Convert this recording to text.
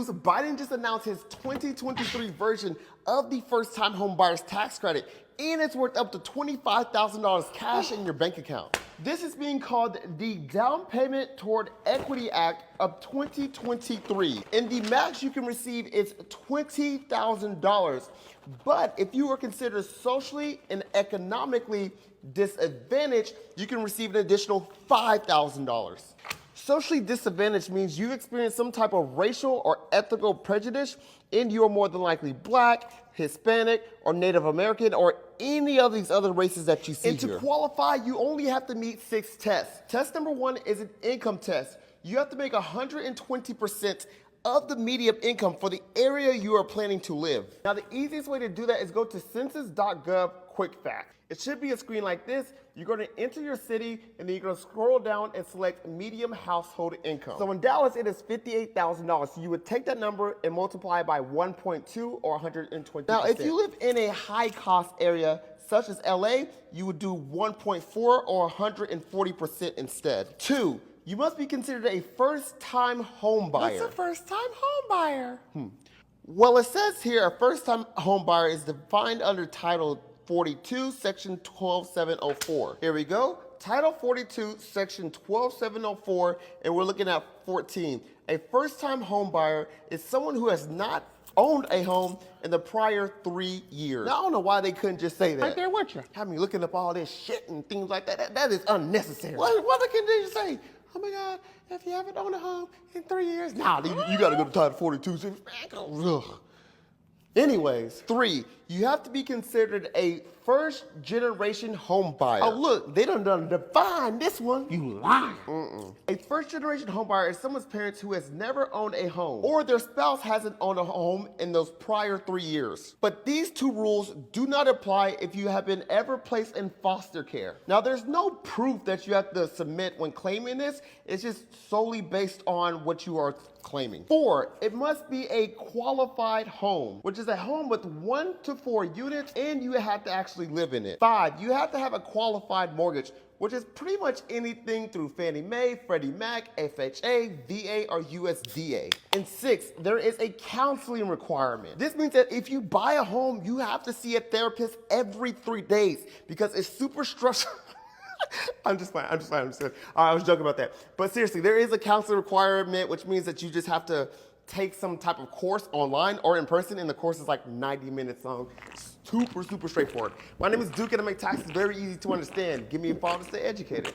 news, Biden just announced his 2023 version of the first-time homebuyers tax credit, and it's worth up to $25,000 cash in your bank account. This is being called the Down Payment Toward Equity Act of 2023. And the max you can receive is $20,000. But if you are considered socially and economically disadvantaged, you can receive an additional $5,000. Socially disadvantaged means you've experienced some type of racial or ethnical prejudice, and you are more than likely Black, Hispanic, or Native American, or any of these other races that you see here. And to qualify, you only have to meet 6 tests. Test number 1 is an income test. You have to make 120% of the median income for the area you are planning to live. Now, the easiest way to do that is go to census.gov quick fact. It should be a screen like this. You're going to enter your city, and then you're going to scroll down and select median household income. So in Dallas, it is $58,000. So you would take that number and multiply it by 1.2 or 120%. Now, if you live in a high-cost area, such as LA, you would do 1.4 or 140% instead. 2, you must be considered a first-time home buyer. What's a first-time home buyer? Well, it says here a first-time home buyer is defined under Title 42, Section 12704. Here we go. Title 42, Section 12704, and we're looking at 14. A first-time home buyer is someone who has not owned a home in the prior 3 years. Now, I don't know why they couldn't just say that. Right there with you. Have me looking up all this shit and things like that. That is unnecessary. Why couldn't they just say, oh my God, if you haven't owned a home in 3 years, nah, you gotta go to Title 42. Ugh. Anyways, 3, you have to be considered a first-generation home buyer. Oh, look, they done defined this one. You lying. A first-generation home buyer is someone's parents who has never owned a home, or their spouse hasn't owned a home in those prior 3 years. But these 2 rules do not apply if you have been ever placed in foster care. Now, there's no proof that you have to submit when claiming this. It's just solely based on what you are claiming. 4, it must be a qualified home, which is a home with 1 to 4 units, and you have to actually live in it. 5, you have to have a qualified mortgage, which is pretty much anything through Fannie Mae, Freddie Mac, FHA, VA, or USDA. And 6, there is a counseling requirement. This means that if you buy a home, you have to see a therapist every 3 days because it's super stressful. I'm just playing. I was joking about that. But seriously, there is a counseling requirement, which means that you just have to take some type of course online or in person, and the course is like 90 minutes long. Super straightforward. My name is Duke, and I make taxes very easy to understand. Give me a follow to stay educated.